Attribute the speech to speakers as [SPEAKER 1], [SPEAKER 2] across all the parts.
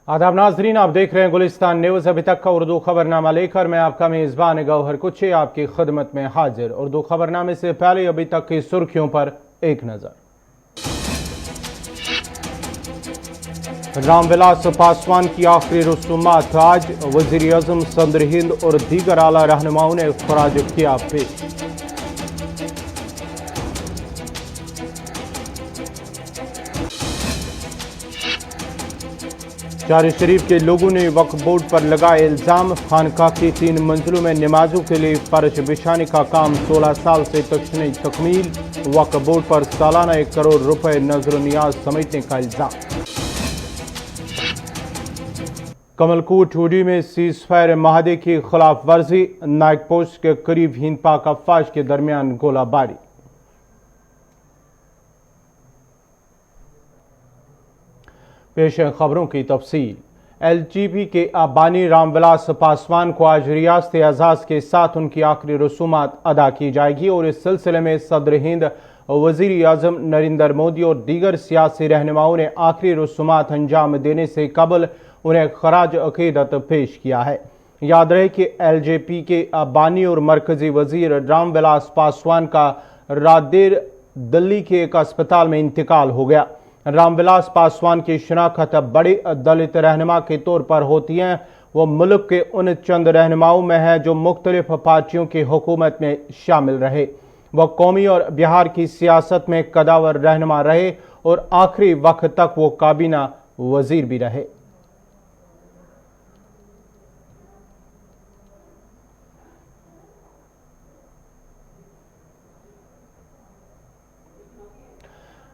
[SPEAKER 1] आदाब नाजरीन, आप देख रहे हैं गुलिस्तान न्यूज। अभी तक का उर्दू खबरनामा लेकर मैं आपका मेज़बान गौहर कुछे आपकी खिदमत में हाजिर। उर्दू खबरनामे से पहले अभी तक की सुर्खियों पर एक नजर। रामविलास पासवान की आखिरी रसूमात आज। वज़ीर आज़म, सदर हिंद और दीगर आला रहनुमाओं ने खराज किया पेश। चार शरीफ के लोगों ने वक्फ बोर्ड पर लगाए इल्जाम। खानकाह की 3 मंजिलों में नमाजों के लिए फर्श बिछाने का काम 16 साल से नहीं तकमील। वक्फ बोर्ड पर सालाना 1 करोड़ रुपए नजर नियाज समेटने का इल्जाम। कमलकोट हुडी में सीज फायर माहदे की खिलाफ वर्जी। नाइक पोस्ट के करीब हिंद पाक अफवाज के दरमियान गोलाबारी। पेश है खबरों की तफसील। एलजीपी के बानी रामविलास पासवान को आज रियासत एजाज के साथ उनकी आखिरी रसूमात अदा की जाएगी और इस सिलसिले में सदर हिंद, वज़ीर आज़म नरेंद्र मोदी और दीगर सियासी रहनुमाओं ने आखिरी रसूमात अंजाम देने से कबल उन्हें खराज अकीदत पेश किया है। याद रहे कि एलजेपी के बानी और मरकजी वजीर रामविलास पासवान का रात देर दिल्ली के एक अस्पताल में इंतकाल हो गया। रामविलास पासवान की शिनाख्त बड़े दलित रहनुमा के तौर पर होती है। वो मुल्क के उन चंद रहनुमाओं में है जो मुख्तलिफ पार्टियों की हुकूमत में शामिल रहे। वह कौमी और बिहार की सियासत में कदावर रहनुमा रहे और आखिरी वक्त तक वो काबीना वजीर भी रहे।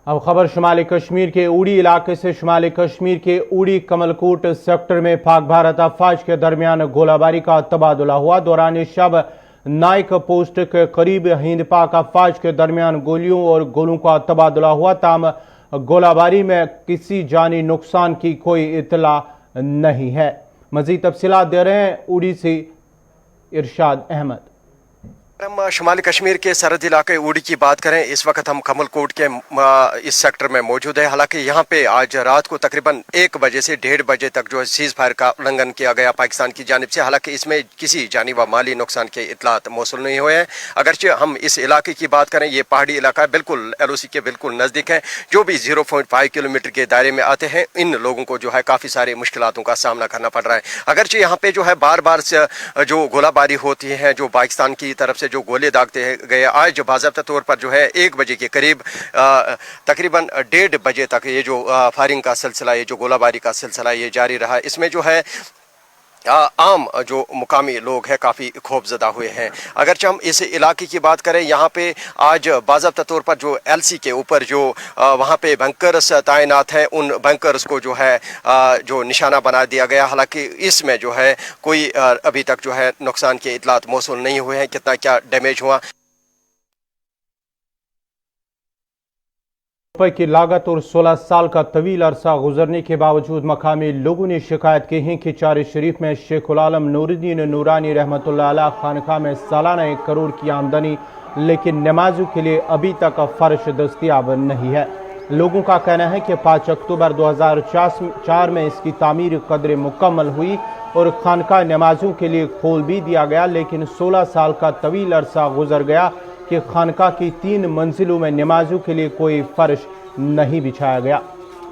[SPEAKER 1] अब खबर शुमाली कश्मीर के उड़ी इलाके से। शुमाली कश्मीर के उड़ी कमलकोट सेक्टर में पाक भारत अफवाज के दरमियान गोलाबारी का तबादला हुआ। दौरान शब नाइक पोस्ट के करीब हिंद पाक अफवाज के दरमियान गोलियों और गोलों का तबादला हुआ। ताम गोलाबारी में किसी जानी नुकसान की कोई इतला नहीं है। मजीद तफसीलात दे रहे हैं उड़ी से इरशाद अहमद।
[SPEAKER 2] हम शुमाली कश्मीर के सरहद इलाके उड़ी की बात करें, इस वक्त हम कमलकोट के इस सेक्टर में मौजूद है। हालांकि यहाँ पे आज रात को तकरीबन 1 बजे से 1:30 बजे तक जो है सीज फायर का उल्लंघन किया गया पाकिस्तान की जानिब से। हालांकि इसमें किसी जानी व माली नुकसान के इतलात मौसूल नहीं हुए हैं। अगरचे हम इस इलाके की बात करें, ये पहाड़ी इलाका है, बिल्कुल LOC के बिल्कुल नज़दीक है। जो भी 0.5 किलोमीटर के दायरे में आते हैं, इन लोगों को जो है काफ़ी सारे मुश्किलातों का सामना करना पड़ रहा है। अगरचे यहाँ पे जो है बार बार जो गोलाबारी होती है, जो पाकिस्तान की तरफ जो गोले दागते गए, आज जो बाज़ाब्ता तौर पर जो है 1 बजे के करीब तकरीबन 1:30 बजे तक ये जो फायरिंग का सिलसिला, ये जो गोलाबारी का सिलसिला ये जारी रहा। इसमें जो है आम जो मुकामी लोग हैं काफ़ी खौफजदा हुए हैं। अगरचे हम इस इलाके की बात करें, यहाँ पे आज बाज़ाब्ता तौर पर जो LC के ऊपर जो वहाँ पे बैंकर्स तैनात हैं, उन बैंकर्स को जो है जो निशाना बना दिया गया। हालांकि इसमें जो है कोई अभी तक जो है नुकसान के इतलात मौसूल नहीं हुए हैं, कितना क्या डैमेज हुआ।
[SPEAKER 1] रुपए की लागत और 16 साल का तवील अरसा गुजरने के बावजूद मकामी लोगों ने शिकायत की है कि चार शरीफ में शेखुल आलम नूरुद्दीन नूरानी रहमतुल्लाह अलैह खानकाह में सालाना 1 करोड़ की आमदनी, लेकिन नमाजों के लिए अभी तक फर्श दस्तियाब नहीं है। लोगों का कहना है कि 5 अक्टूबर 2004 में इसकी तामीर कदर मुकम्मल हुई और खानकाह नमाजों के लिए खोल भी दिया गया, लेकिन 16 साल का तवील अरसा गुजर गया कि खानकाह की 3 मंजिलों में नमाजों के लिए कोई फर्श नहीं बिछाया गया।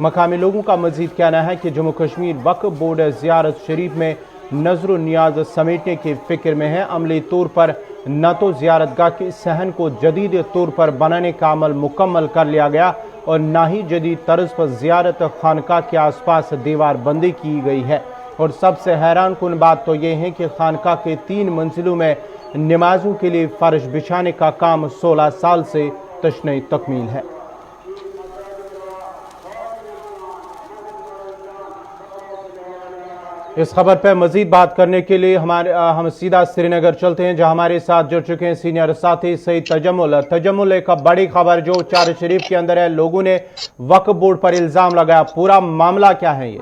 [SPEAKER 1] मकामी लोगों का मजीद कहना है कि जम्मू कश्मीर वक्फ बोर्ड ज़ियारत शरीफ में नजर नियाज समेटने की फिक्र में है। अमली तौर पर न तो ज़ियारतगाह के सहन को जदीद तौर पर बनाने का अमल मुकम्मल कर लिया गया और न ही जदीद तर्ज पर ज़ियारत खानकाह के आसपास दीवार बंदी की गई है। और सबसे हैरान कुन बात तो ये है कि खानकाह के 3 मंजिलों में नमाजों के लिए फर्श बिछाने का काम 16 साल से नहीं तकमील है। इस खबर पर मजीद बात करने के लिए हम सीधा श्रीनगर चलते हैं, जहां हमारे साथ जुड़ चुके हैं सीनियर साथी सईद तजम्मुल। एक बड़ी खबर जो चार शरीफ के अंदर है, लोगों ने वक्फ बोर्ड पर इल्जाम लगाया, पूरा मामला क्या है ये?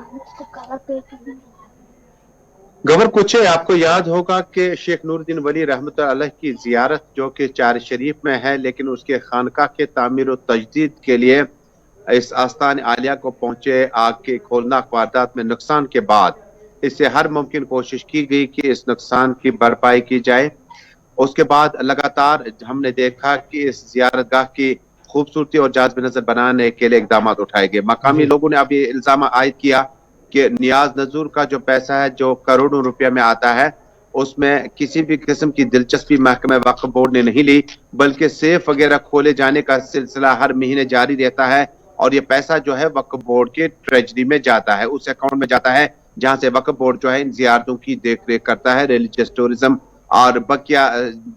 [SPEAKER 3] गवर कुछे, आपको याद होगा कि शेख नूरुद्दीन वली रहमतुल्लाह अलैह की जियारत जो कि चार शरीफ में है, लेकिन उसके खानका के तामीर और तजदीद के लिए इस आस्थान आलिया को पहुंचे, आग के खोलनाक वारदात में नुकसान के बाद इससे हर मुमकिन कोशिश की गई कि इस नुकसान की भरपाई की जाए। उसके बाद लगातार हमने देखा कि इस जियारतगाह की खूबसूरती और जाज़ब नजर बनाने के लिए इकदाम उठाए गए। मकामी
[SPEAKER 1] जी।
[SPEAKER 3] लोगों ने अब ये इल्जाम आयद किया कि नियाज नजूर का जो पैसा है, जो करोड़ों रुपया में आता है, उसमें किसी भी किस्म की दिलचस्पी महकमे वक्फ बोर्ड ने नहीं ली, बल्कि सेफ वगैरह खोले जाने का सिलसिला हर महीने जारी रहता है और ये पैसा जो है वक्फ बोर्ड के ट्रेजरी में जाता है, उस अकाउंट में जाता है जहां से वक्फ बोर्ड जो है इन जियारतों की देख रेख करता है, रिलीजियस टूरिज्म और बकिया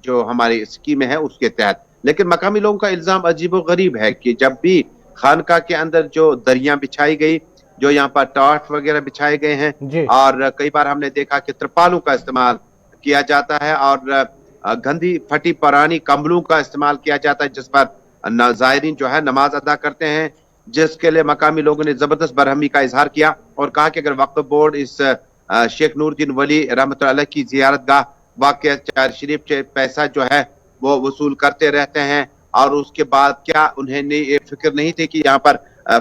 [SPEAKER 3] जो हमारी स्कीम है उसके तहत। लेकिन मकामी लोगों का इल्जाम अजीबो गरीब है कि जब भी खानका के अंदर जो दरियां बिछाई गई, जो यहाँ पर टाट वगैरह बिछाए गए हैं,
[SPEAKER 1] जी।
[SPEAKER 3] और कई बार हमने देखा कि त्रिपालों का इस्तेमाल किया जाता है और गंदी फटी पुरानी कंबलों का इस्तेमाल किया जाता है जिस पर ज़ायरीन जो है नमाज अदा करते हैं, जिसके लिए मकामी लोगों ने जबरदस्त बरहमी का इजहार किया और कहा कि अगर वक्फ बोर्ड इस शेख नूरुद्दीन वली रहमतुल्लाह अलैह की जियारतगाह वाक़या चार शरीफ से पैसा जो है वो वसूल करते रहते हैं और उसके बाद क्या उन्हें ये फिक्र नहीं थी कि यहाँ पर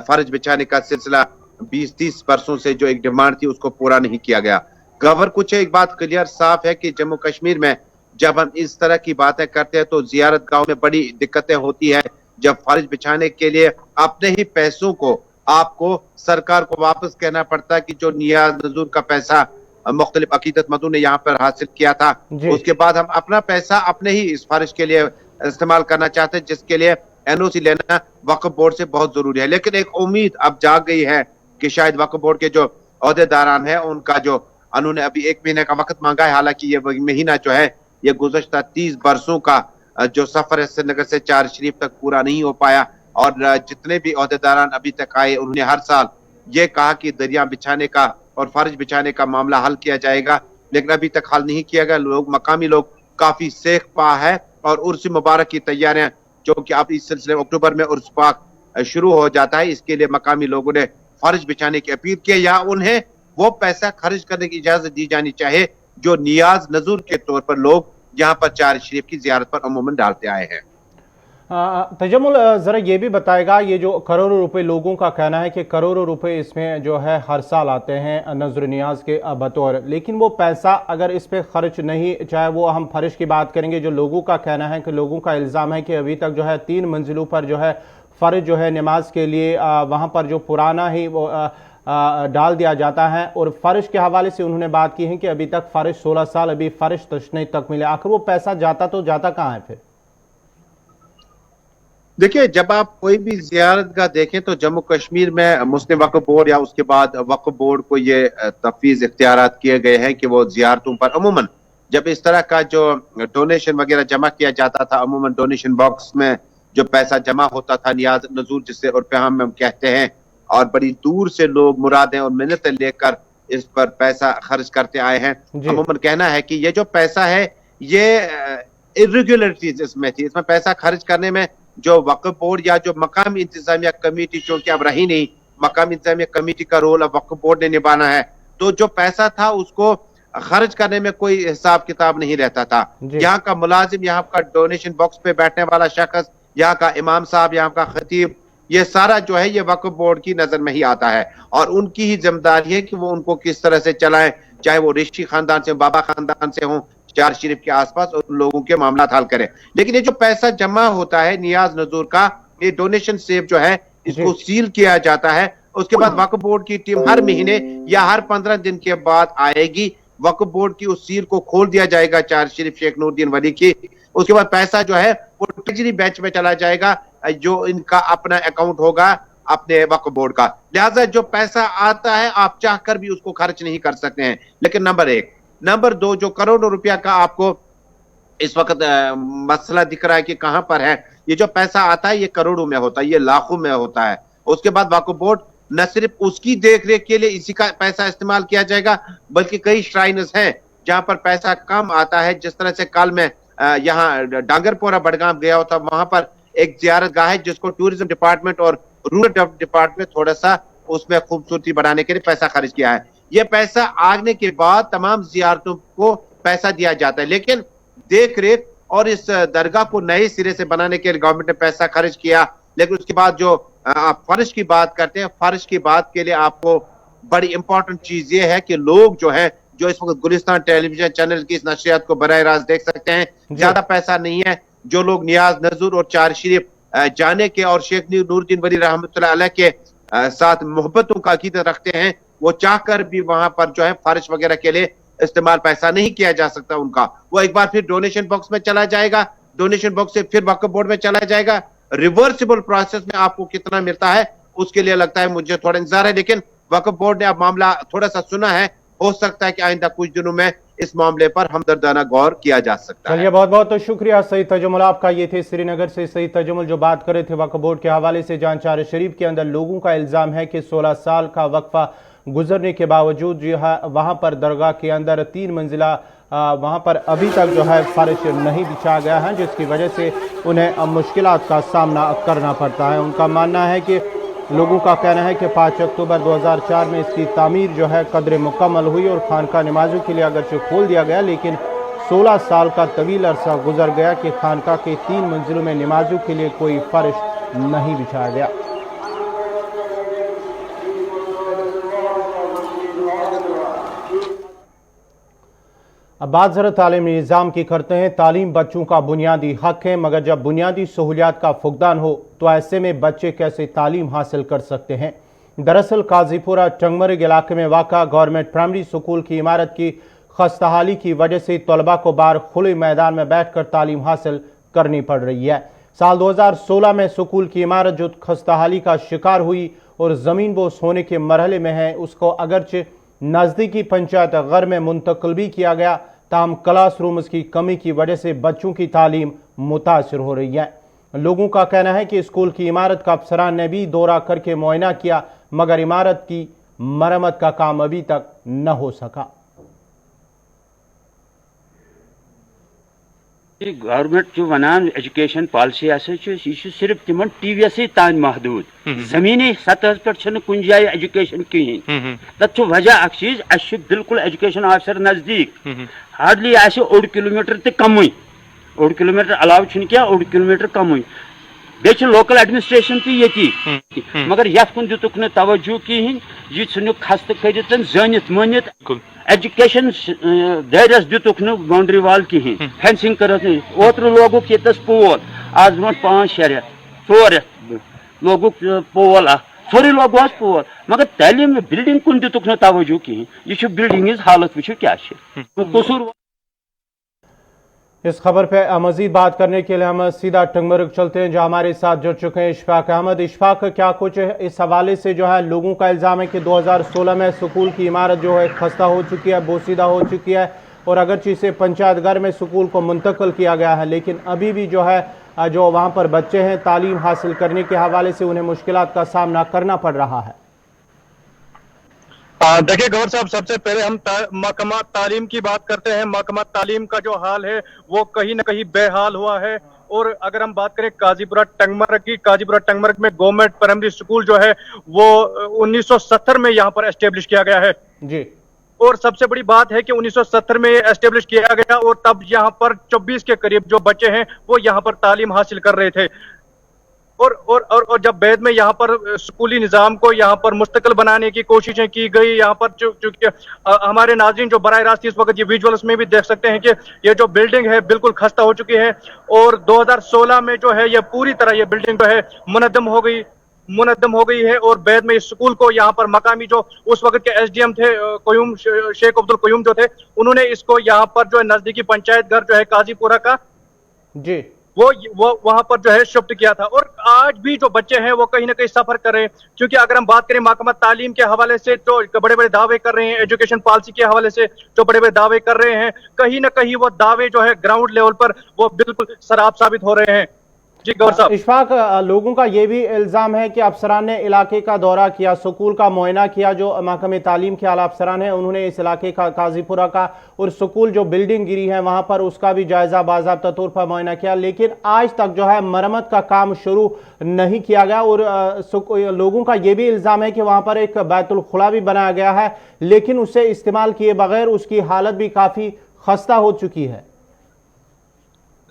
[SPEAKER 3] फर्ज बिछाने का सिलसिला 20-30 वर्षों से जो एक डिमांड थी उसको पूरा नहीं किया गया। गवर कुछ एक बात क्लियर साफ है कि जम्मू कश्मीर में जब हम इस तरह की बातें करते हैं तो जियारतगाहों में बड़ी दिक्कतें होती है, जब फर्ज बिछाने के लिए अपने ही पैसों को आपको सरकार को वापस कहना पड़ता है कि जो नियाज नजूर का पैसा मुख्तलिफ अकीदतमंदों ने यहाँ पर हासिल किया था, उसके बाद हम अपना पैसा अपने ही इस फर्ज के लिए इस्तेमाल करना चाहते हैं, जिसके लिए एनओसी लेना वक्फ बोर्ड से बहुत जरूरी है। लेकिन एक उम्मीद अब जाग गई है कि शायद वक्फ बोर्ड के जो अहदेदारान है उनका जो उन्होंने अभी 1 महीने का वक्त मांगा है, हालांकि ये महीना जो है ये गुज़श्ता 30 वर्षों का जो सफर है श्रीनगर से चार शरीफ तक पूरा नहीं हो पाया और जितने भी अहदेदारान अभी तक आए उन्होंने हर साल ये कहा कि दरिया बिछाने का और फर्ज बिछाने का मामला हल किया जाएगा, लेकिन अभी तक हल नहीं किया गया। मकामी लोग काफी सेख पा है और उर्स मुबारक की तैयारियां, जो कि अब इस सिलसिले अक्टूबर में उर्स पाक शुरू हो जाता है, इसके लिए मकामी लोगों ने फर्ज बिछाने की अपील की या उन्हें वो पैसा खर्च करने की इजाजत दी जानी चाहिए जो नियाज नजूर के तौर पर लोग यहाँ पर चार शरीफ की जियारत पर अमूमन डालते आए हैं।
[SPEAKER 1] तजम्मुल, जरा ये भी बताएगा, ये जो करोड़ों रुपए लोगों का कहना है कि करोड़ों रुपए इसमें जो है हर साल आते हैं नजर नियाज के बतौर, लेकिन वो पैसा अगर इस पे खर्च नहीं, चाहे वो हम फर्ज की बात करेंगे, जो लोगों का कहना है कि लोगों का इल्ज़ाम है कि अभी तक जो है 3 मंजिलों पर जो है फ़र्ज जो है नमाज के लिए वहाँ पर जो पुराना ही वो डाल दिया जाता है और फ़र्ज के हवाले से उन्होंने बात की है कि अभी तक फ़र्ज 16 साल अभी फ़र्ज तशनीद तक मिले। आखिर वो पैसा जाता तो जाता कहाँ है फिर?
[SPEAKER 3] देखिए, जब आप कोई भी जियारतगाह देखें तो जम्मू कश्मीर में मुस्लिम वक्फ बोर्ड या उसके बाद वक्फ बोर्ड को ये तफवीज इख्तियारात किए गए हैं कि वो जियारतों पर अमूमन जब इस तरह का जो डोनेशन वगैरह जमा किया जाता था, अमूमन डोनेशन बॉक्स में जो पैसा जमा होता था नियाज नजूर जिससे उर्फ आम में हम कहते हैं, और बड़ी दूर से लोग मुरादें और मिन्नतें लेकर इस पर पैसा खर्च करते आए हैं। अमूमन कहना है कि ये जो पैसा है ये इर्रेगुलरिटीज इसमें थी, इसमें पैसा खर्च करने में जो वक्फ बोर्ड या जो मकामी इंतजामिया कमेटी, चूंकि अब रही नहीं, मकामी इंतजामिया कमेटी का रोल अब वक्फ बोर्ड ने निभाना है, तो जो पैसा था उसको खर्च करने में कोई हिसाब किताब नहीं रहता था। यहाँ का मुलाजिम, यहाँ का डोनेशन बॉक्स पे बैठने वाला शख्स, यहाँ का इमाम साहब, यहाँ का खतीब, ये सारा जो है ये वक्फ बोर्ड की नजर में ही आता है और उनकी ही जिम्मेदारी है कि वो उनको किस तरह से चलाएं, चाहे वो ऋषि खानदान से, बाबा खानदान से हों, चार शरीफ के आसपास उन लोगों के मामला हल करें। लेकिन ये जो पैसा जमा होता है नियाज नजूर का, ये डोनेशन सेव जो है इसको सील किया जाता है। उसके बाद वक्फ बोर्ड की टीम हर महीने या हर 15 दिन के बाद आएगी, वक्फ बोर्ड की उस सील को खोल दिया जाएगा चार शरीफ शेख नूरुद्दीन वली की। उसके बाद पैसा जो है वो ट्रेजरी बैच में चला जाएगा जो इनका अपना अकाउंट होगा अपने वक्फ बोर्ड का। लिहाजा जो पैसा आता है आप चाहकर भी उसको खर्च नहीं कर सकते हैं। लेकिन नंबर 1, नंबर 2, जो करोड़ों रुपया का आपको इस वक्त मसला दिख रहा है कि कहां पर है, ये जो पैसा आता है ये करोड़ों में होता है, ये लाखों में होता है। उसके बाद वक्फ बोर्ड न सिर्फ उसकी देखरेख के लिए इसी का पैसा इस्तेमाल किया जाएगा, बल्कि कई श्राइन्स हैं जहां पर पैसा कम आता है। जिस तरह से कल मैं यहाँ डांगरपोरा बडगाम गया होता, वहां पर एक जियारतगाह है जिसको टूरिज्म डिपार्टमेंट और रूरल डिपार्टमेंट थोड़ा सा उसमें खूबसूरती बढ़ाने के लिए पैसा खर्च किया है। ये पैसा आने के बाद तमाम जियारतों को पैसा दिया जाता है, लेकिन देख रेख और इस दरगाह को नए सिरे से बनाने के लिए गवर्नमेंट ने पैसा खर्च किया, लेकिन उसके बाद जो आप फर्श की बात करते हैं, फर्श की बात के लिए आपको बड़ी इंपॉर्टेंट चीज ये है कि लोग जो है, जो इस वक्त गुलिस्तान टेलीविजन चैनल की इस नशरियात को बराह रास्त देख सकते हैं, ज्यादा पैसा नहीं है। जो लोग नियाज नजूर और चार शरीफ जाने के और शेख नूरुद्दीन वली रहमतुल्लाह अलैह के साथ मोहब्बतों का अकीदत रखते हैं, वो चाहकर भी वहां पर जो है फर्श वगैरह के लिए इस्तेमाल पैसा नहीं किया जा सकता उनका। वो एक बार फिर डोनेशन बॉक्स में चला जाएगा, डोनेशन बॉक्स से फिर वक्फ बोर्ड में चला जाएगा। रिवर्सिबल प्रोसेस में आपको कितना मिलता है उसके लिए लगता है मुझे थोड़ा इंतजार है, लेकिन वक्फ बोर्ड ने अब मामला थोड़ा सा सुना है। हो सकता है कि आइंदा कुछ दिनों में इस मामले पर हमदर्दाना गौर किया जा सकता है।
[SPEAKER 1] चलिए, बहुत बहुत शुक्रिया सईद तजमुल आपका। ये थे श्रीनगर से सईद तजमुल जो बात कर रहे थे वक्फ बोर्ड के हवाले से, जहां चार शरीफ के अंदर लोगों का इल्जाम है कि 16 साल का वक्फा गुजरने के बावजूद जो है वहां पर दरगाह के अंदर 3 मंजिला वहां पर अभी तक जो है फर्श नहीं बिछा गया है, जिसकी वजह से उन्हें मुश्किलात का सामना करना पड़ता है। उनका मानना है कि लोगों का कहना है कि 5 अक्टूबर 2004 में इसकी तामीर जो है कदर मुकम्मल हुई और खानका नमाजों के लिए अगरचे खोल दिया गया, लेकिन 16 साल का तवील अरसा गुजर गया कि खानका के 3 मंजिलों में नमाजों के लिए कोई फर्श नहीं बिछाया गया। अब बात ज़रा तालीमी निज़ाम की करते हैं। तालीम बच्चों का बुनियादी हक है, मगर जब बुनियादी सहूलियात का फुकदान हो तो ऐसे में बच्चे कैसे तालीम हासिल कर सकते हैं। दरअसल काजीपुरा टंगमर्ग इलाके में वाक़ा गवर्नमेंट प्राइमरी स्कूल की इमारत की खस्ताहाली की वजह से तलबा को बाहर खुले मैदान में बैठ कर तालीम हासिल करनी पड़ रही है। साल 2016 में स्कूल की इमारत जो खस्ताहाली का शिकार हुई और ज़मीन बोस होने के मरहले में है, उसको अगरचे नज़दीकी पंचायत घर में मुंतकिल भी किया गया, ताहम क्लासरूम्स की कमी की वजह से बच्चों की तालीम मुतासिर हो रही है। लोगों का कहना है कि स्कूल की इमारत का अफसरान ने भी दौरा करके मुआयना किया, मगर इमारत की मरम्मत का काम अभी तक न हो सका।
[SPEAKER 4] गवर्नमेंट जो वनान एजुकेशन पॉलिसी यह सिर्फ तिमन टीवीएस तान महदूद, जमीनी सतह पर कुन जाए एजुकेशन कहें। तथ वजह अख चीज अस बिल्कुल एजुकेशन ऑफिसर नजदीक, हार्डली आसे 1 किलोमीटर तो कम, 1 किलोमीटर अलाव क्या 1 किलोमीटर कम, बे लोकल एडमिनिस्ट्रेशन ये, मगर ये कुन दुतुक न तवज्जो कहें, यह छुक खस्त करित जनित मनित एजुकेशन दायरस दुतुक न बाउंड्री वाल कहें, फेंसिंग कर ओत्र लोगुक ये पोल आज ब्रो 5-6 रेत 4 रेत लोगुक पोल सोरे लोग पोल, मगर तालीम बिल्डिंग कुन दुतुक न तवज्जो कहें। यह बिल्डिंग हिज हालत वो क्या कसूर।
[SPEAKER 1] इस खबर पे मजीद बात करने के लिए हम सीधा टंगमर्ग चलते हैं, जहां हमारे साथ जुड़ चुके हैं इशफाक अहमद। इशफाक, क्या कुछ इस हवाले से जो है लोगों का इल्ज़ाम है कि 2016 में स्कूल की इमारत जो है खस्ता हो चुकी है, बोसीदा हो चुकी है, और अगरचे इसे पंचायत घर में स्कूल को मुंतकिल किया गया है, लेकिन अभी भी जो है जो वहाँ पर बच्चे हैं तालीम हासिल करने के हवाले से उन्हें मुश्किलात का सामना करना पड़ रहा है।
[SPEAKER 5] देखिए गौर साहब, सबसे पहले हम महकमा तालीम की बात करते हैं। महकमा तालीम का जो हाल है वो कहीं ना कहीं बेहाल हुआ है। और अगर हम बात करें काजीपुरा टंगमर्ग की, काजीपुरा टंगमर्ग में गवर्नमेंट प्राइमरी स्कूल जो है वो 1970 में यहाँ पर एस्टेब्लिश किया गया है
[SPEAKER 1] जी।
[SPEAKER 5] और सबसे बड़ी बात है कि 1970 में एस्टेब्लिश किया गया और तब यहाँ पर 24 के करीब जो बच्चे हैं वो यहाँ पर तालीम हासिल कर रहे थे। और जब बाद में यहाँ पर स्कूली निज़ाम को यहाँ पर मुस्तकिल बनाने की कोशिशें की गई, यहाँ पर चूंकि हमारे नाज़रीन जो बराह रास्त इस वक्त ये विजुअल्स में भी देख सकते हैं कि ये जो बिल्डिंग है बिल्कुल खस्ता हो चुकी है, और 2016 में जो है ये पूरी तरह ये बिल्डिंग जो है मुनद्दम हो गई है। और बाद में इस स्कूल को यहाँ पर मकामी जो उस वक्त के एसडीएम थे कोयूम शेख अब्दुल कोयूम जो थे, उन्होंने इसको यहाँ पर जो है नजदीकी पंचायत घर जो है काजीपुरा का जी वो वहां पर जो है शिफ्ट किया था। और आज भी जो बच्चे हैं वो कहीं ना कहीं सफर कर रहे हैं, क्योंकि अगर हम बात करें महकमा तालीम के हवाले से तो बड़े बड़े दावे कर रहे हैं, एजुकेशन पॉलिसी के हवाले से जो बड़े बड़े दावे कर रहे हैं, कहीं ना कहीं वो दावे जो है ग्राउंड लेवल पर वो बिल्कुल सराब साबित हो रहे हैं। जी गौर साहब।
[SPEAKER 1] इशफाक, लोगों का ये भी इल्ज़ाम है कि अफसरान ने इलाके का दौरा किया, स्कूल का मुआयना किया, जो महकमे तालीम के आला अफसरान हैं उन्होंने इस इलाके का काजीपुरा का और स्कूल जो बिल्डिंग गिरी है वहाँ पर उसका भी जायज़ा बाज़ाब्ता तौर पर मुआयना किया, लेकिन आज तक जो है मरम्मत का काम शुरू नहीं किया गया। और लोगों का ये भी इल्ज़ाम है कि वहाँ पर एक बैतुल खुला भी बनाया गया है, लेकिन उसे इस्तेमाल किए बगैर उसकी हालत भी काफ़ी खस्ता हो चुकी है।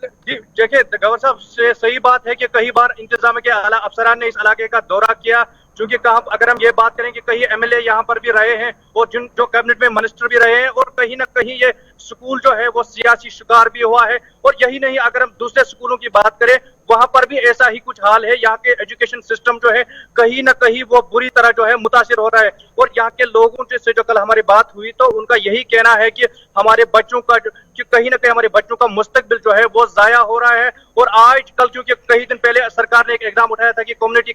[SPEAKER 5] जी देखिए गवर्नर साहब से सही बात है कि कई बार इंतजाम के आला अफसरान ने इस इलाके का दौरा किया, क्योंकि अगर हम ये बात करें कि कई एमएलए यहाँ पर भी रहे हैं और जो कैबिनेट में मिनिस्टर भी रहे हैं, और कहीं ना कहीं ये स्कूल जो है वो सियासी शिकार भी हुआ है। और यही नहीं, अगर हम दूसरे स्कूलों की बात करें वहां पर भी ऐसा ही कुछ हाल है। यहाँ के एजुकेशन सिस्टम जो है कहीं ना कहीं वो बुरी तरह जो है मुतासिर हो रहा है। और यहाँ के लोगों से जो कल हमारी बात हुई तो उनका यही कहना है कि हमारे बच्चों का कहीं ना कहीं हमारे बच्चों का मुस्तकबिल जो है वो जाया हो रहा है। और आज कल क्योंकि कई दिन पहले सरकार ने एक इकदाम उठाया था कि कम्युनिटी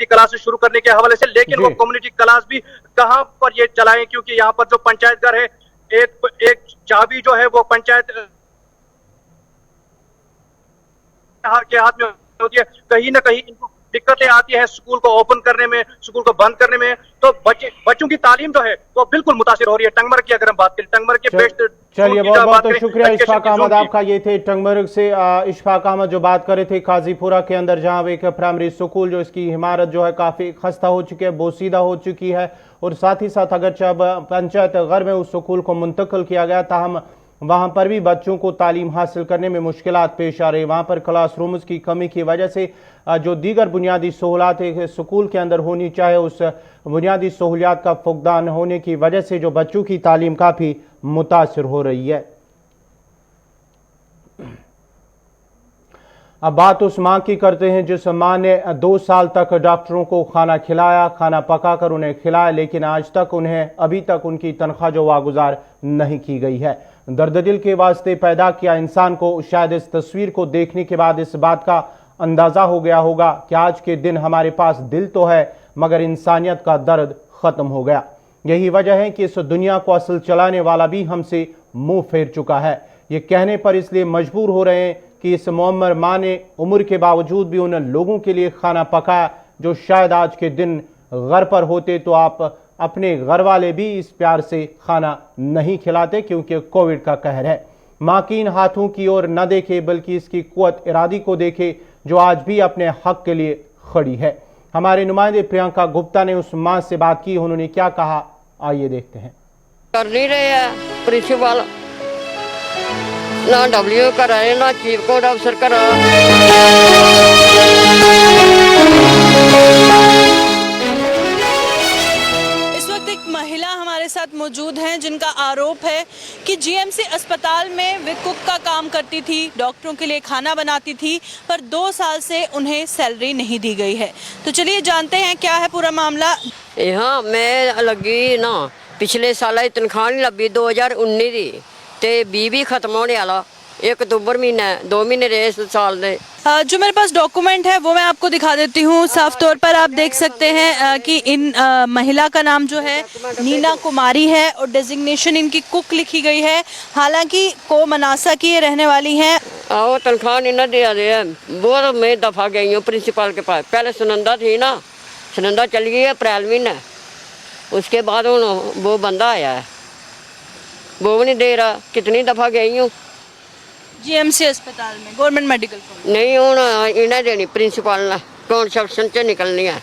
[SPEAKER 5] क्लासेस शुरू करने के हवाले से, लेकिन वो कम्युनिटी क्लास भी कहां पर ये चलाएं, क्योंकि यहाँ पर जो पंचायत घर है एक चाबी जो है वो पंचायत के हाथ में होती है। कहीं ना कहीं इनको दिक्कतें आती है स्कूल को ओपन करने में, स्कूल को बंद करने में, तो बच्चों की तालीम जो है वो बिल्कुल मुतासिर हो रही है। टंगमर्ग की अगर हम बात करें, टंगमर्ग के बेस्ट
[SPEAKER 1] चलिए बहुत बहुत शुक्रिया इशफाक अहमद आपका। ये थे टंगमर्ग से इशफाक अहमद जो बात कर रहे थे काजीपुरा के अंदर, जहां एक प्राइमरी स्कूल जो इसकी इमारत जो है काफी खस्ता हो चुकी है, बोसीदा हो चुकी है, और साथ ही साथ अगर जब पंचायत घर में उस स्कूल को मुंतकिल किया गया ताहम वहां पर भी बच्चों को तालीम हासिल करने में मुश्किलात पेश आ रही। वहां पर क्लासरूम्स की कमी की वजह से जो दीगर बुनियादी सहूलियात स्कूल के अंदर होनी चाहे, उस बुनियादी सहूलियात का फुकदान होने की वजह से जो बच्चों की तालीम काफ़ी मुतासिर हो रही है। अब बात उस मां की करते हैं जिस मां ने 2 साल तक डॉक्टरों को खाना खिलाया, खाना पकाकर उन्हें खिलाया, लेकिन आज तक उन्हें अभी तक उनकी तनख्वाह जो वागुजार नहीं की गई है। दर्द दिल के वास्ते पैदा किया इंसान को शायद इस तस्वीर को देखने के बाद इस बात का अंदाजा हो गया होगा कि आज के दिन हमारे पास दिल तो है मगर इंसानियत का दर्द खत्म हो गया। यही वजह है कि इस दुनिया को असल चलाने वाला भी हमसे मुंह फेर चुका है। ये कहने पर इसलिए मजबूर हो रहे हैं कि इस मुअम्मर माँ ने उम्र के बावजूद भी उन लोगों के लिए खाना पकाया जो शायद आज के दिन घर पर होते तो आप अपने घर वाले भी इस प्यार से खाना नहीं खिलाते, क्योंकि कोविड का कहर है। माँ की इन हाथों की ओर न देखे बल्कि इसकी कुव्वत इरादी को देखे जो आज भी अपने हक के लिए खड़ी है। हमारे नुमाइंदे प्रियंका गुप्ता ने उस माँ से बात की, उन्होंने क्या कहा आइए देखते हैं।
[SPEAKER 6] कर नहीं रहे हैं प्रिंसिपल, ना डब्ल्यू कराए ना चीफ कोर्ट अफसर करा।
[SPEAKER 7] इस वक्त एक महिला हमारे साथ मौजूद हैं जिनका आरोप है कि जीएमसी अस्पताल में वे कुक का काम करती थी, डॉक्टरों के लिए खाना बनाती थी, पर 2 साल से उन्हें सैलरी नहीं दी गई है। तो चलिए जानते हैं क्या है पूरा मामला।
[SPEAKER 6] हाँ मैं लगी ना पिछले साल तनख्वाह नहीं लगी 2019 की, ते 20 खत्म होने वाला 1 अक्तूबर महीना 2 महीने रहे इस साल ने।
[SPEAKER 7] जो मेरे पास डॉक्यूमेंट है वो मैं आपको दिखा देती हूँ। साफ तौर पर आप देख सकते हैं कि इन महिला का नाम जो है नीना कुमारी है और डेजिग्नेशन इनकी कुक लिखी गई है। हालांकि को मनासा की ये रहने वाली हैं।
[SPEAKER 6] आओ तनख्वाह नहीं ना दिया दे, बहुत मैं दफा गई हूँ प्रिंसिपल के पास। पहले सुनंदा थी ना, सुनंदा चली गई अप्रैल महीने, उसके बाद वो बंदा आया है, वो भी नहीं दे रहा। कितनी दफा गई हूँ
[SPEAKER 7] जीएमसी अस्पताल में, गवर्नमेंट मेडिकल कॉलेज।
[SPEAKER 6] नहीं हूँ इन्हें देनी प्रिंसिपल ने कॉन्सेप्शन से निकलनी है।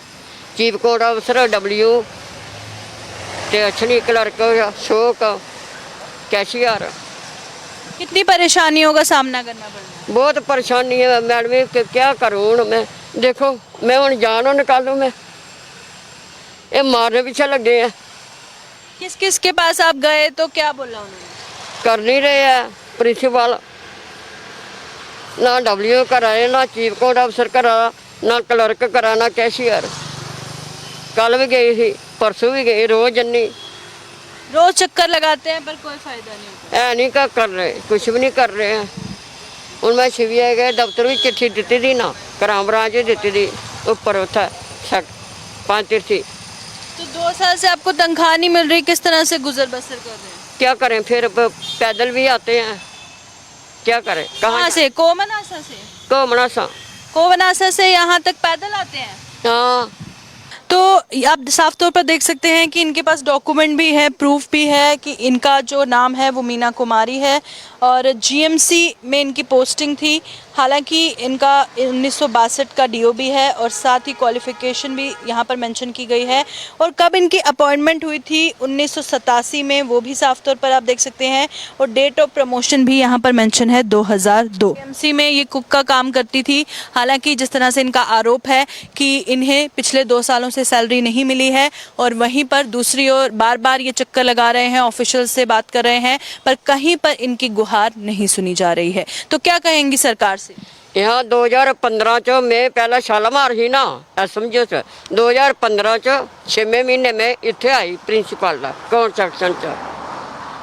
[SPEAKER 6] चीफ कोर्ट अफसर डब्ल्यू ते अच्छी क्लर्क शोक कैशियर।
[SPEAKER 7] कितनी परेशानियों का सामना करना पड़ रहा है?
[SPEAKER 6] बहुत परेशानी है मैडम, क्या करूँ मैं। देखो मैं हूँ जान निकालूँ, मैं ये मारने पीछे लगे हैं।
[SPEAKER 7] किस किस के पास आप गए तो क्या बोला उन्होंने?
[SPEAKER 6] कर नहीं रहे हैं प्रिंसिपल, ना डब्ल्यू कराए ना चीफ कोर्ट अफसर करा, ना क्लर्क करा, ना कैशियर। कल भी गई थी, परसों भी गई, रोज जन्नी।
[SPEAKER 7] रोज चक्कर लगाते हैं पर कोई फायदा नहीं होता।
[SPEAKER 6] है नहीं क्या कर रहे, कुछ भी नहीं कर रहे हैं। हूँ मैं शिविया गए दफ्तर भी चिट्ठी दी थी ना, क्राइम ब्रांच दी थी ऊपर उठा 5 चिट्ठी।
[SPEAKER 7] तो 2 साल से आपको तनख्वाह नहीं मिल रही, किस तरह से गुजर बसर कर रहे हैं?
[SPEAKER 6] क्या करें फिर, पैदल भी आते हैं, क्या करें।
[SPEAKER 7] कहाँ से? कोमनासा से?
[SPEAKER 6] कोमनासा
[SPEAKER 7] से यहाँ तक पैदल आते हैं?
[SPEAKER 6] हाँ।
[SPEAKER 7] तो आप साफ तौर पर देख सकते हैं कि इनके पास डॉक्यूमेंट भी है, प्रूफ भी है कि इनका जो नाम है वो मीना कुमारी है और जीएमसी में इनकी पोस्टिंग थी। हालांकि इनका 1962 का DOB है और साथ ही क्वालिफिकेशन भी यहाँ पर मेंशन की गई है। और कब इनकी अपॉइंटमेंट हुई थी 1987 में, वो भी साफ तौर पर आप देख सकते हैं। और डेट ऑफ प्रमोशन भी यहाँ पर मेंशन है 2002। GMC में ये कुक का काम करती थी। हालांकि जिस तरह से इनका आरोप है कि इन्हें पिछले 2 सालों से सैलरी नहीं मिली है, और वहीं पर दूसरी ओर बार बार ये चक्कर लगा रहे हैं, ऑफिशियल से बात कर रहे हैं, पर कहीं पर इनकी गुहार नहीं सुनी जा रही है। तो क्या कहेंगी सरकार से?
[SPEAKER 6] यहाँ 2015 च मैं पहला शालामार ही ना समझो 2015 च 6वें महीने में इतने आई प्रिंसीपल का कॉन्स्ट्रक्शन च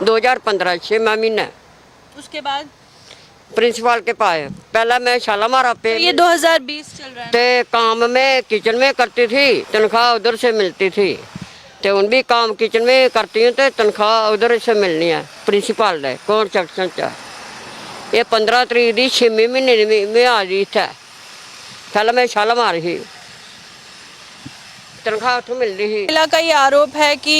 [SPEAKER 6] 2015 6वें महीने।
[SPEAKER 7] उसके बाद
[SPEAKER 6] प्रिंसिपल के पाए पहला मैं शालामार पे
[SPEAKER 7] ये 2020 चल रहा है।
[SPEAKER 6] ते काम में किचन में करती थी, तनख्वाह उधर से मिलती थी। तो उन भी काम किचन में करती हूँ तो तनख्वाह उधर से मिलनी है प्रिंसिपल ने कॉन्स्ट्रक्शन च। ये 15 तरीक की 6वें महीने में आ रही था। पहले मैं शालामार ही तनख्वाह तो मिल रही।
[SPEAKER 7] महिला का ये आरोप है कि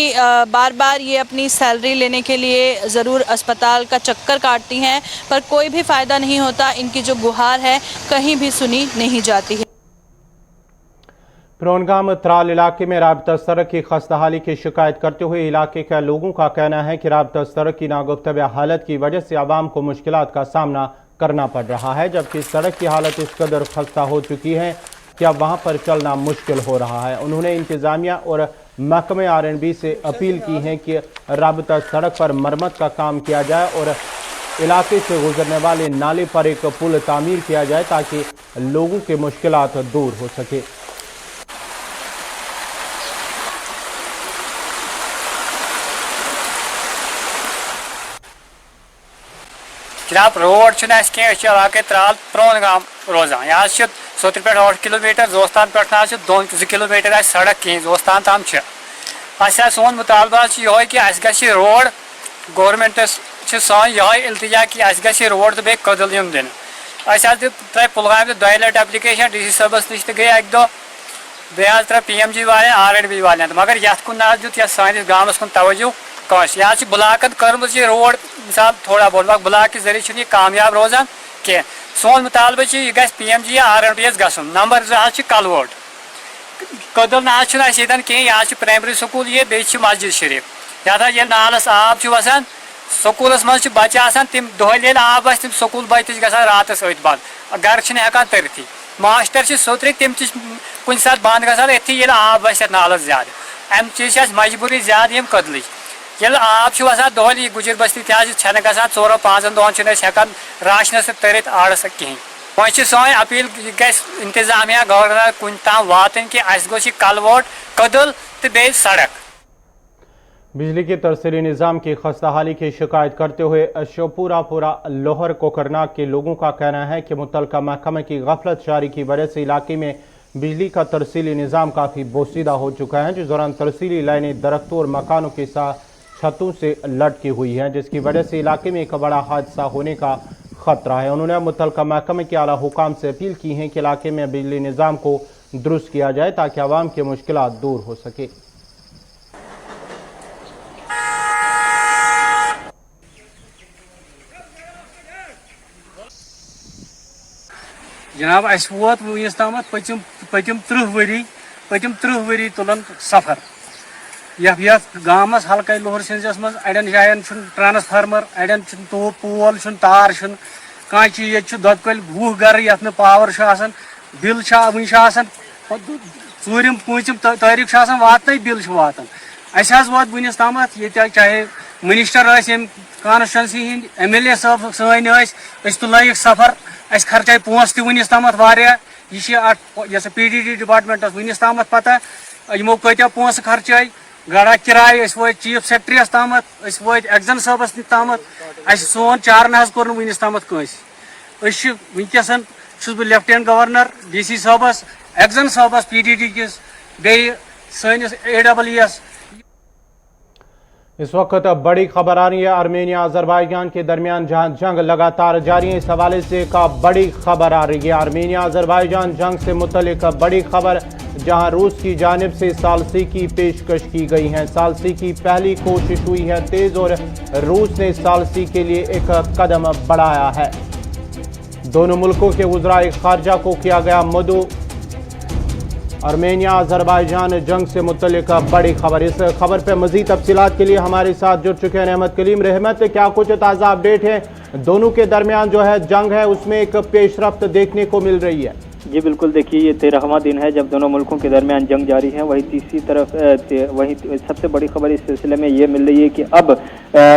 [SPEAKER 7] बार बार ये अपनी सैलरी लेने के लिए ज़रूर अस्पताल का चक्कर काटती हैं, पर कोई भी फ़ायदा नहीं होता। इनकी जो गुहार है कहीं भी सुनी नहीं जाती है।
[SPEAKER 1] प्रोनगाम त्राल इलाके में राबता सड़क की खस्ताहाली की शिकायत करते हुए इलाके के लोगों का कहना है कि राबता सड़क की नागुफ्तबा हालत की वजह से आवाम को मुश्किलात का सामना करना पड़ रहा है, जबकि सड़क की हालत इस कदर खस्ता हो चुकी है कि अब वहां पर चलना मुश्किल हो रहा है। उन्होंने इंतजामिया और महकमे R&B से अपील की है कि राबता सड़क पर मरम्मत का काम किया जाए और इलाके से गुजरने वाले नाले पर एक पुल तामीर किया जाए ताकि लोगों की मुश्किलात दूर हो सके।
[SPEAKER 8] जनाब रोड कह इलाके त्राल प्रोन गाम रोजान यहाँ सोत्र पे 8 किलोमीटर जोस्तान पे 2 किलोमीटर सड़क कहीं जोस्तान ताम सोन मुतालबा यह कि रोड गवर्नमेंट सान यह इल्तिजा कि ग रोड तो बे कदल यम दिन त्रे पुलगाम 2 लट एप्लिकेशन DC सबस नश गई अक दो बे त्रे PMG वाले R&B वाले मगर ये कुन दुत सानिस गामस कुन तवज्जो कस यहाँ ब्लाकन कर्म रोड मिसाल थोड़ा बहुत ब्लाक के जरिए यह कामयाब रोजान कह सोन मुतालबा यह ग PMG या R&B गसन। नंबर 2 कलवोट कदल ना कहें यहाँ प्राइमरी स्कूल ये बे मस्जिद शरीफ ये नालस आब वसान स्कूलस मज बच्चे आसान तिम दोहल आब आम स्कूल बच्चे गसान रातस अत बंद घर हेकान तरथी मास्टर सोत्र तिम कुन सात बंद गसान अथी ये आब वस नालस ज्यादा अम चीज मजबूरी ज्यादा यम कदल ये आब वसान दोहल गुजर बस्ती छन गसान 4-5 दोहन हेकान राशनस तरित आड़स कहें। वह सोन अपील इंतजामिया गवर्नर कुन ताम वातन कि गोश कलवोट कदल तो बे सड़क।
[SPEAKER 1] बिजली के तरसीली निज़ाम की खस्ताहाली की शिकायत करते हुए शोपुरा लोहर कोकरनाग के लोगों का कहना है कि मुतलका महकमे की गफलत जारी की वजह से इलाके में बिजली का तरसीली निज़ाम काफ़ी बोसीदा हो चुका है, जिस दौरान तरसीली लाइनें दरख्तों और मकानों के साथ छतों से लटकी हुई हैं, जिसकी वजह से इलाके में एक बड़ा हादसा होने का खतरा है। उन्होंने मुतलका महकमे के आला हुकाम से अपील की है कि इलाके में बिजली निज़ाम को दुरुस्त किया जाए ताकि आवाम की मुश्किलात दूर हो सके।
[SPEAKER 8] जनाब वोत वस तम पतिम 30 वरी तुलन सफर यथ गामस हल्के लोहर सिंस मज अड़न जायन ट्रांसफार्मर अड़न तो पोल तार कह चीज ये दल 20 गर ये पावर बिल वन चूरम 5 तारीख वातन बिल वातान वोत वनस तम ये चाहे मिनिस्टर कॉन्स्टिट्यूंसी हंद MLA साहब सन तो लग सफर अस खर्चाए पोस वनस तम यह PDD डिपार्टमेंट वनस तम पता यमो कत्या पोस खर्चाए गड़ा किराए वो चीफ सेक्रेटरीस तम वो एक्जन साहबस तम सोन चार ना कोर वनस तम वनकसन बह लेफ्टिनेंट गवर्नर DC साहबस एक्जन साहबस PDD किस बे सैनिस AWS।
[SPEAKER 1] इस वक्त बड़ी खबर आ रही है आर्मेनिया अजरबैजान के दरमियान जहां जंग लगातार जारी है। इस हवाले से एक बड़ी खबर आ रही है आर्मेनिया अजरबैजान जंग से मुतल्लिक बड़ी खबर, जहां रूस की जानिब से सालसी की पेशकश की गई है। सालसी की पहली कोशिश हुई है तेज और रूस ने सालसी के लिए एक कदम बढ़ाया है। दोनों मुल्कों के वज़राए ख़ारजा को किया गया मदऊ। आर्मेनिया अज़रबैजान जंग से मुतल्लिक बड़ी खबर। इस खबर पर मज़ीद तफसीलात के लिए हमारे साथ जुड़ चुके हैं रहमत कलीम। रहमत, क्या कुछ ताज़ा अपडेट है? दोनों के दरमियान जो है जंग है उसमें एक पेशरफ्त देखने को मिल रही है।
[SPEAKER 9] जी बिल्कुल, देखिए ये 13वां दिन है जब दोनों मुल्कों के दरमियान जंग जारी है। वहीं तीसरी तरफ वहीं सबसे बड़ी खबर इस सिलसिले में ये मिल रही है कि अब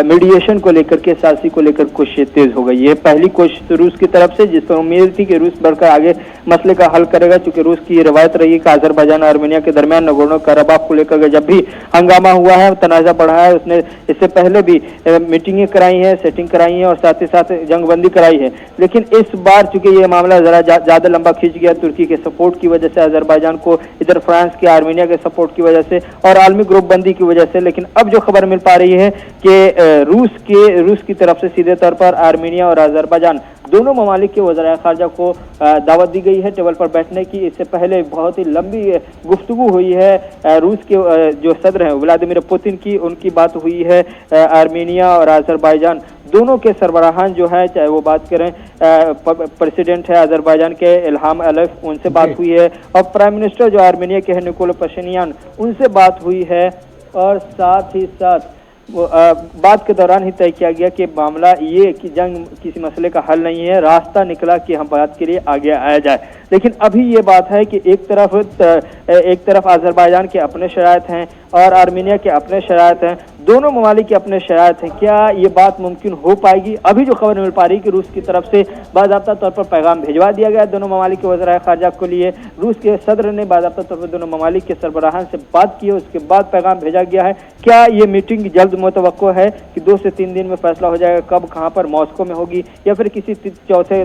[SPEAKER 9] मीडिएशन को लेकर के, सालसी को लेकर कोशिश तेज हो गई है। पहली कोशिश रूस की तरफ से, जिस पर उम्मीद थी कि रूस बढ़कर आगे मसले का हल करेगा, क्योंकि रूस की रवायत रही है कि अज़रबैजान और आर्मेनिया के दरमियान नगोर्नो कराबाख को लेकर जब भी हंगामा हुआ है, तनाज़ा बढ़ा है, उसने इससे पहले भी मीटिंगें कराई हैं, सेटिंग कराई है और साथ ही साथ जंगबंदी कराई है। लेकिन इस बार चूंकि ये मामला जरा ज्यादा लंबा खींच गया तुर्की के सपोर्ट की वजह से, अज़रबैजान को इधर फ्रांस के, आर्मेनिया के सपोर्ट की वजह से और आलमी ग्रुप बंदी की वजह से। लेकिन अब जो खबर मिल पा रही है कि रूस की तरफ से सीधे तौर पर आर्मेनिया और अज़रबैजान दोनों ममालिक के वज़राए ख़ारजा को दावत दी गई है टेबल पर बैठने की। इससे पहले बहुत ही लंबी गुफ्तगू हुई है रूस के जो सदर हैं व्लादिमीर पुतिन की, उनकी बात हुई है आर्मेनिया और अज़रबैजान दोनों के सरबराहान जो है, चाहे वो बात करें प्रेसिडेंट है अज़रबैजान के इल्हाम अलीव, उनसे बात हुई है, और प्राइम मिनिस्टर जो आर्मेनिया के हैं निकोल पशिन्यान, उनसे बात हुई है। और साथ ही साथ बात के दौरान ही तय किया गया कि मामला ये कि जंग किसी मसले का हल नहीं है, रास्ता निकला कि हम बात के लिए आगे आया जाए। लेकिन अभी ये बात है कि एक तरफ अज़रबैजान के अपने शराइत हैं और आर्मेनिया के अपने शराइत हैं, दोनों ममालिक के अपने शराइत हैं। क्या ये बात मुमकिन हो पाएगी? अभी जो खबर मिल पा रही है कि रूस की तरफ से बाज़ाब्ता तौर पर पैगाम भिजवा दिया गया दोनों ममालिक के वज़राए ख़ारजा के लिए। रूस के सदर ने बाज़ाब्ता तौर पर दोनों ममालिक के सरबराहान से बात की है, उसके बाद पैगाम भेजा गया है। क्या ये मीटिंग जल्द मुतवक्को है कि 2 से 3 दिन में फैसला हो जाएगा? कब, कहाँ पर, मॉस्को में होगी या फिर किसी चौथे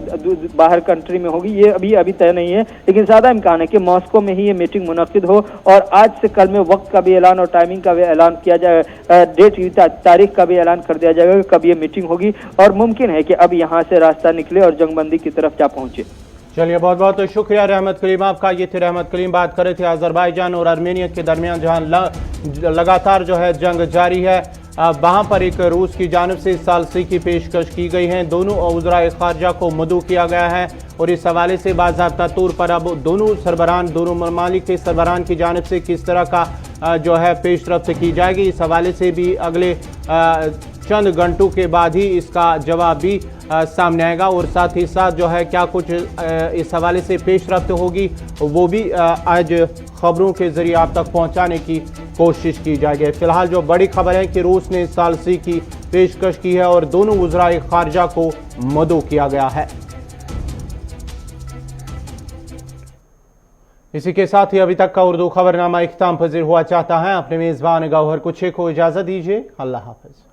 [SPEAKER 9] बाहर कंट्री में होगी, ये अभी तय नहीं है। लेकिन ज्यादा इम्कान है कि मॉस्को में ही ये मीटिंग मुनक्किद हो और आज से कल में वक्त का भी ऐलान और टाइमिंग का भी ऐलान किया जाएगा, डेट की तारीख का भी ऐलान कर दिया जाएगा कि कब ये मीटिंग होगी, और मुमकिन है कि अब यहाँ से रास्ता निकले और जंगबंदी की तरफ जा पहुंचे।
[SPEAKER 1] चलिए, बहुत बहुत शुक्रिया रहमत कलीम आपका। ये थे रहमत कलीम, बात कर रहे थे अज़रबैजान और आर्मेनिया के दरमियान जहां लगातार जो है जंग जारी है, वहाँ पर एक रूस की जानिब से सालसी की पेशकश की गई है। दोनों वज़राए ख़ारजा को मदऊ किया गया है और इस हवाले से बाज़ाब्ता तौर पर अब दोनों सरबराहान, दोनों ममालिक के सरबराहान की जानिब से किस तरह का जो है पेशरफ्त की जाएगी, इस हवाले से भी अगले चंद घंटों के बाद ही इसका जवाब भी सामने आएगा। और साथ ही साथ जो है क्या कुछ इस हवाले से पेशरफ्त होगी वो भी आज खबरों के ज़रिए आप तक पहुंचाने की कोशिश की जाएगी। फिलहाल जो बड़ी खबर है कि रूस ने सालसी की पेशकश की है और दोनों वज़राए ख़ारजा को मदऊ किया गया है। इसी के साथ ही अभी तक का उर्दू खबरनामा इख्तिताम पज़ीर हुआ चाहता है। अपने मेज़बान गौहर कुछे को इजाज़त दीजिए। अल्लाह हाफ़िज़।